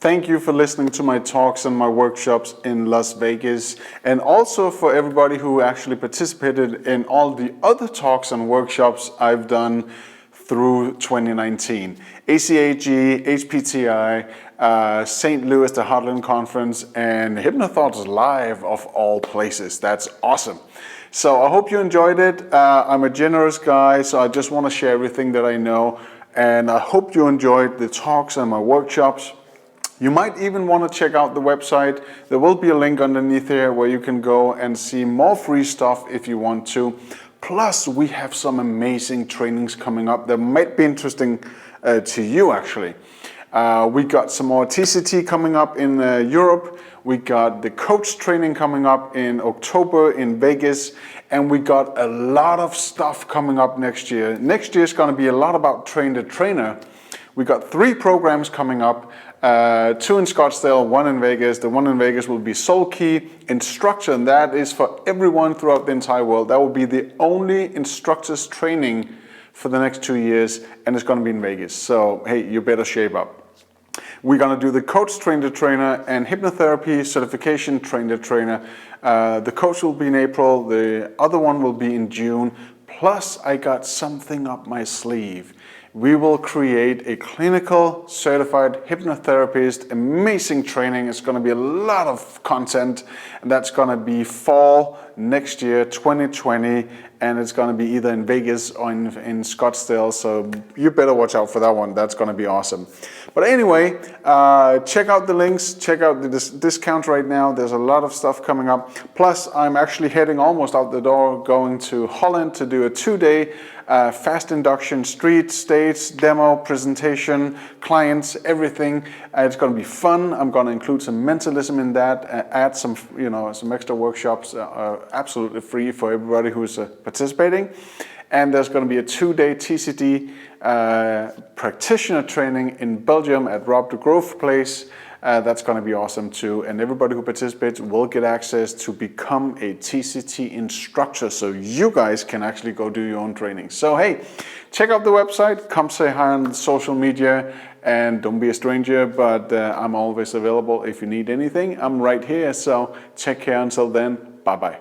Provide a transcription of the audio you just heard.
Thank you for listening to my talks and my workshops in Las Vegas, and also for everybody who actually participated in all the other talks and workshops I've done through 2019. ACAG, HPTI, St. Louis, the Heartland Conference, and Hypnothoughts Live of all places. That's awesome. So I hope you enjoyed it. I'm a generous guy, so I just want to share everything that I know, and I hope you enjoyed the talks and my workshops. You might even want to check out the website. There will be a link underneath here where you can go and see more free stuff if you want to. Plus, we have some amazing trainings coming up that might be interesting to you actually. We got some more TCT coming up in Europe. We got the coach training coming up in October in Vegas. And we got a lot of stuff coming up next year. Next year is going to be a lot about train the trainer. We got 3 programs coming up, 2 in Scottsdale, 1 in Vegas. The one in Vegas will be Soul Key Instructor, and that is for everyone throughout the entire world. That will be the only instructors training for the next 2 years, and it's going to be in Vegas. So, hey, you better shape up. We're going to do the coach train the trainer and hypnotherapy certification train the trainer. The coach will be in April, the other one will be in June. Plus, I got something up my sleeve. We will create a clinical certified hypnotherapist, amazing training. It's going to be a lot of content, and that's going to be fall next year, 2020, and it's going to be either in Vegas or in Scottsdale, so you better watch out for that one. That's going to be awesome. But anyway, check out the links, check out the discount right now. There's a lot of stuff coming up. Plus, I'm actually heading almost out the door, going to Holland to do a 2-day fast induction, street, stage, demo, presentation, clients, everything. It's going to be fun. I'm going to include some mentalism in that, add some, some extra workshops, absolutely free for everybody who's participating. And there's going to be a 2-day TCT practitioner training in Belgium at Rob de Grove Place. That's going to be awesome too. And everybody who participates will get access to become a TCT instructor, so you guys can actually go do your own training. So hey, check out the website, come say hi on social media, and don't be a stranger, but I'm always available if you need anything. I'm right here, so take care until then. Bye-bye.